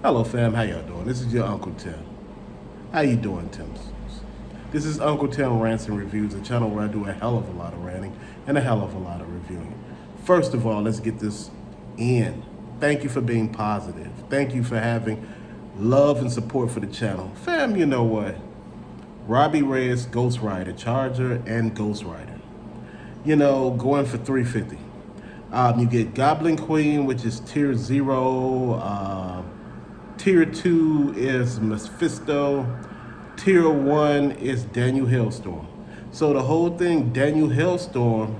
Hello fam, how y'all doing? This is your Uncle Tim. How you doing, Tims? This is Uncle Tim Rants and Reviews, a channel where I do a hell of a lot of ranting and a hell of a lot of reviewing. First of all, let's get this in. Thank you for being positive. Thank you for having love and support for the channel. Fam, you know what? Robbie Reyes, Ghost Rider, Charger, and Ghost Rider. You know, going for $350. You get Goblin Queen, which is tier 0. Tier 2 is Mephisto. Tier 1 is Daniel Hellstrom. So the whole thing, Daniel Hellstrom,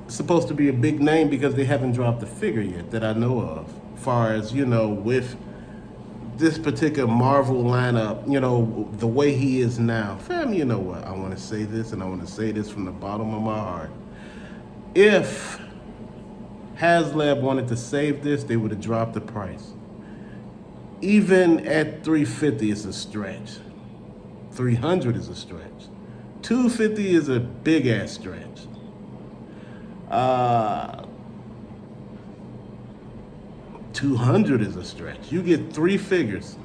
is supposed to be a big name because they haven't dropped the figure yet that I know of. As far as, you know, with this particular Marvel lineup, you know, the way he is now. Fam, you know what? I want to say this, and I want to say this from the bottom of my heart. If Haslab wanted to save this, they would have dropped the price. Even at $350, it's a stretch. $300 is a stretch. $250 is a big ass stretch. $200 is a stretch. You get 3 figures.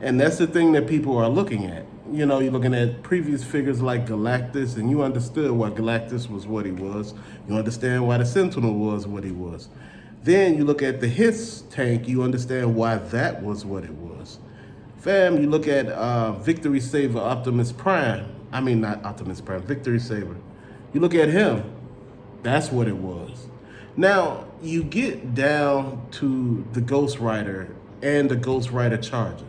And that's the thing that people are looking at. You know, you're looking at previous figures like Galactus, and you understood why Galactus was what he was. You understand why the Sentinel was what he was. Then you look at the Hiss tank, you understand why that was what it was. Fam, you look at Victory Saver Optimus Prime. I mean, not Optimus Prime, Victory Saver. You look at him, that's what it was. Now, you get down to the Ghost Rider and the Ghost Rider Charger.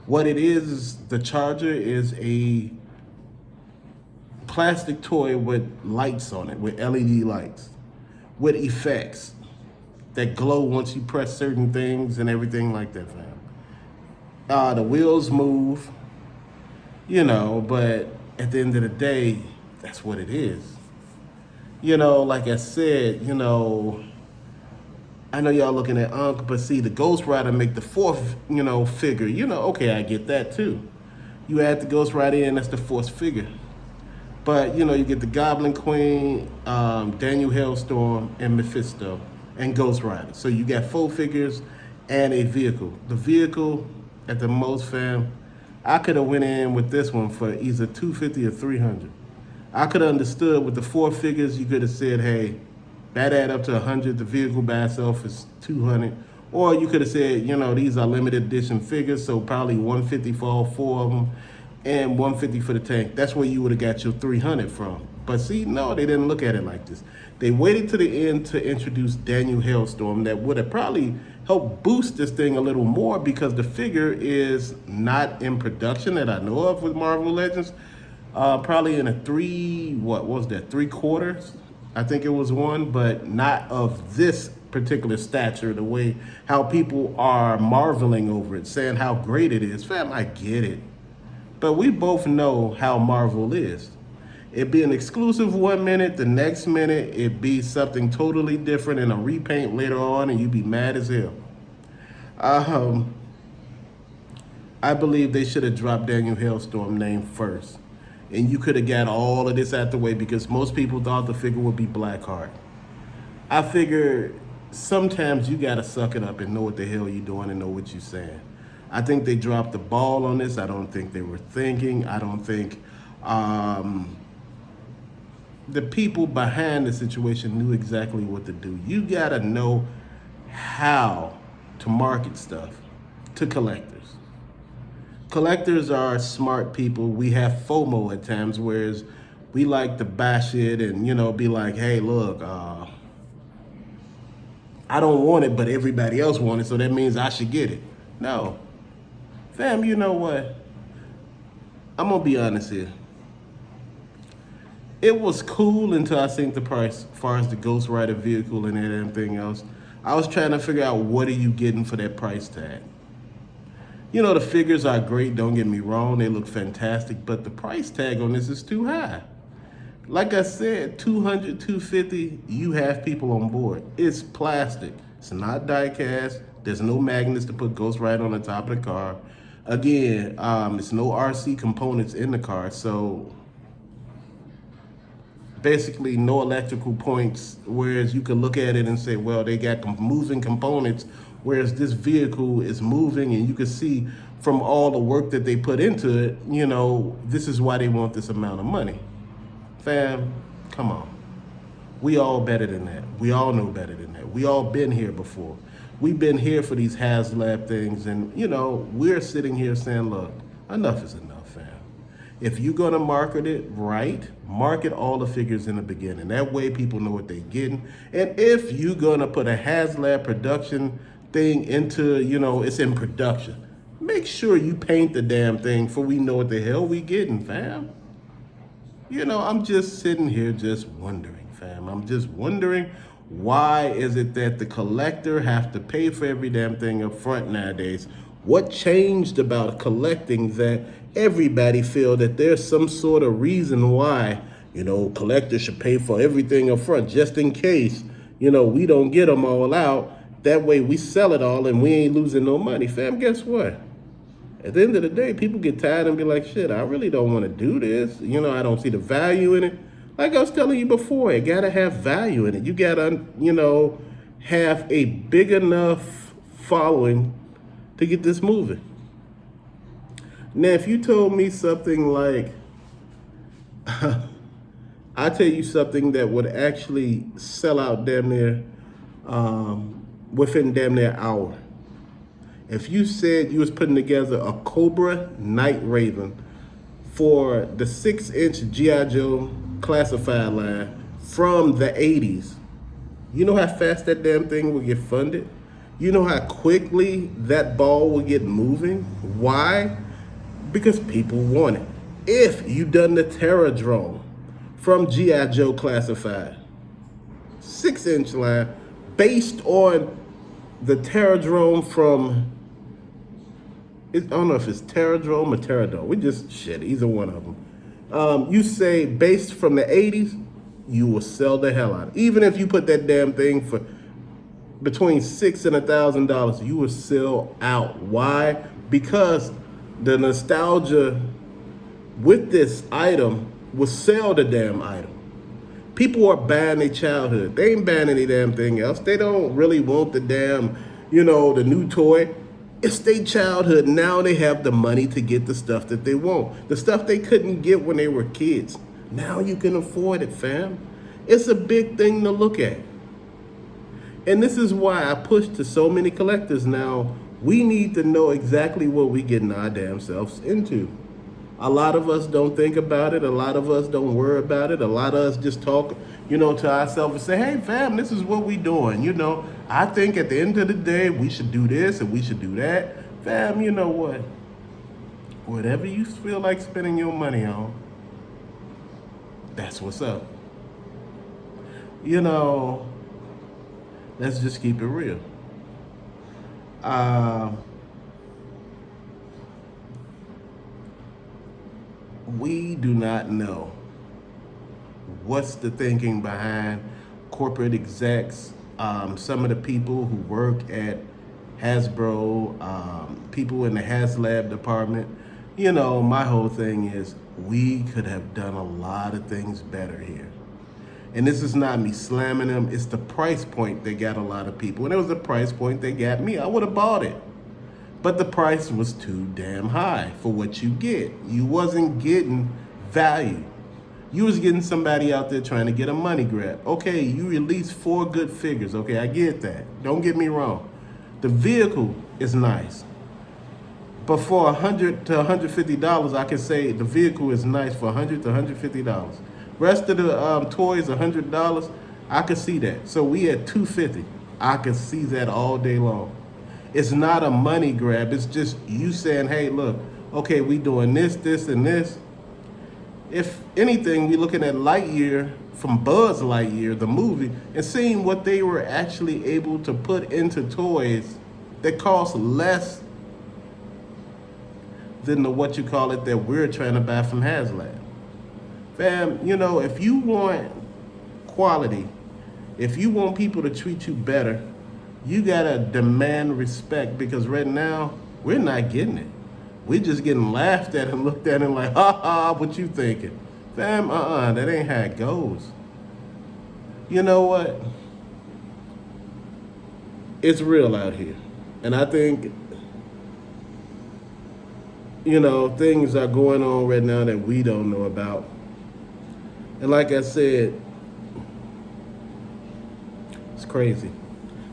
What it is the Charger is a plastic toy with lights on it, with LED lights, with effects that glow once you press certain things and everything like that, fam. The wheels move, you know, but at the end of the day, that's what it is. You know, like I said, you know, I know y'all looking at Unc, but see, the Ghost Rider make the 4th, you know, figure. You know, okay, I get that too. You add the Ghost Rider in, that's the 4th figure. But, you know, you get the Goblin Queen, Daniel Hellstrom, and Mephisto, and Ghost Rider. So you got 4 figures and a vehicle. The vehicle, at the most, fam, I could have went in with this one for either $250 or $300. I could have understood with the 4 figures, you could have said, hey, that add up to $100. The vehicle by itself is $200. Or you could have said, you know, these are limited edition figures, so probably $150 for all 4 of them, and $150 for the tank. That's where you would have got your $300 from. But see, no, they didn't look at it like this. They waited to the end to introduce Daniel Hellstrom. That would have probably helped boost this thing a little more because the figure is not in production that I know of with Marvel Legends. Probably in a 3/4. I think it was 1, but not of this particular stature, the way how people are marveling over it, saying how great it is. Fam, I get it. But we both know how Marvel is. It be an exclusive 1 minute, the next minute it be something totally different and a repaint later on, and you be mad as hell. I believe they should have dropped Daniel Hellstrom name first. And you could have got all of this out the way because most people thought the figure would be Blackheart. I figure sometimes you gotta suck it up and know what the hell you're doing and know what you're saying. I think they dropped the ball on this. I don't think they were thinking. I don't think the people behind the situation knew exactly what to do. You gotta know how to market stuff to collectors. Collectors are smart people. We have FOMO at times, whereas we like to bash it and, you know, be like, hey, look, I don't want it, but everybody else wants it, so that means I should get it. No. Fam, you know what? I'm gonna be honest here. It was cool until I seen the price as far as the Ghost Rider vehicle and everything else. I was trying to figure out what are you getting for that price tag. You know, the figures are great, don't get me wrong, they look fantastic, but the price tag on this is too high. Like I said, $200, $250, you have people on board. It's plastic, it's not die cast, there's no magnets to put Ghost Rider on the top of the car. Again, it's no RC components in the car, so basically no electrical points, whereas you could look at it and say, well, they got moving components Whereas this vehicle is moving, and you can see from all the work that they put into it, this is why they want this amount of money. Fam, come on. We all better than that. We all know better than that. We all been here before. We've been here for these Haslab things, and we're sitting here saying, look, enough is enough, fam. If you're gonna market it right, market all the figures in the beginning. That way people know what they're getting. And if you're gonna put a Haslab production thing into, it's in production, make sure you paint the damn thing for we know what the hell we getting, fam. I'm just sitting here just wondering, fam. I'm just wondering, why is it that the collector have to pay for every damn thing up front nowadays? What changed about collecting that everybody feel that there's some sort of reason why, collectors should pay for everything up front just in case, we don't get them all out. That way we sell it all and we ain't losing no money. Fam, guess what? At the end of the day, people get tired and be like, shit, I really don't want to do this. I don't see the value in it. Like I was telling you before, it got to have value in it. You got to, have a big enough following to get this moving. Now, if you told me something like, I tell you something that would actually sell out damn near, within damn near an hour. If you said you was putting together a Cobra Night Raven for the 6-inch G.I. Joe classified line from the 80s, you know how fast that damn thing will get funded? You know how quickly that ball will get moving? Why? Because people want it. If you done the Terradrome from G.I. Joe classified, 6-inch line, based on the Terradrome from, I don't know if it's Terradrome or Terradome. We just shit, either one of them. You say based from the 80s, you will sell the hell out of it. Even if you put that damn thing for between $600 and $1,000, you will sell out. Why? Because the nostalgia with this item will sell the damn item. People are buying their childhood. They ain't buying any damn thing else. They don't really want the damn, the new toy. It's their childhood. Now they have the money to get the stuff that they want. The stuff they couldn't get when they were kids. Now you can afford it, fam. It's a big thing to look at. And this is why I push to so many collectors now. We need to know exactly what we getting our damn selves into. A lot of us don't think about it. A lot of us don't worry about it. A lot of us just talk, to ourselves and say, hey, fam, this is what we doing. I think at the end of the day, we should do this and we should do that. Fam, you know what? Whatever you feel like spending your money on, that's what's up. Let's just keep it real. We do not know what's the thinking behind corporate execs, some of the people who work at Hasbro, people in the Haslab department. My whole thing is we could have done a lot of things better here. And this is not me slamming them. It's the price point that got a lot of people. When it was the price point that got me, I would have bought it. But the price was too damn high for what you get. You wasn't getting value. You was getting somebody out there trying to get a money grab. Okay, you released 4 good figures. Okay, I get that. Don't get me wrong. The vehicle is nice. But for $100 to $150, I can say the vehicle is nice for $100 to $150. Rest of the toys, $100. I could see that. So we at $250. I could see that all day long. It's not a money grab. It's just you saying, hey, look, okay, we doing this, this, and this. If anything, we looking at Lightyear from Buzz Lightyear, the movie, and seeing what they were actually able to put into toys that cost less than the that we're trying to buy from Haslab. Fam, if you want quality, if you want people to treat you better, you gotta demand respect, because right now, we're not getting it. We're just getting laughed at and looked at and like, ha, what you thinking? Fam, that ain't how it goes. You know what? It's real out here. And I think, things are going on right now that we don't know about. And like I said, it's crazy.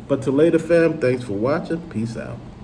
But to later, fam, thanks for watching. Peace out.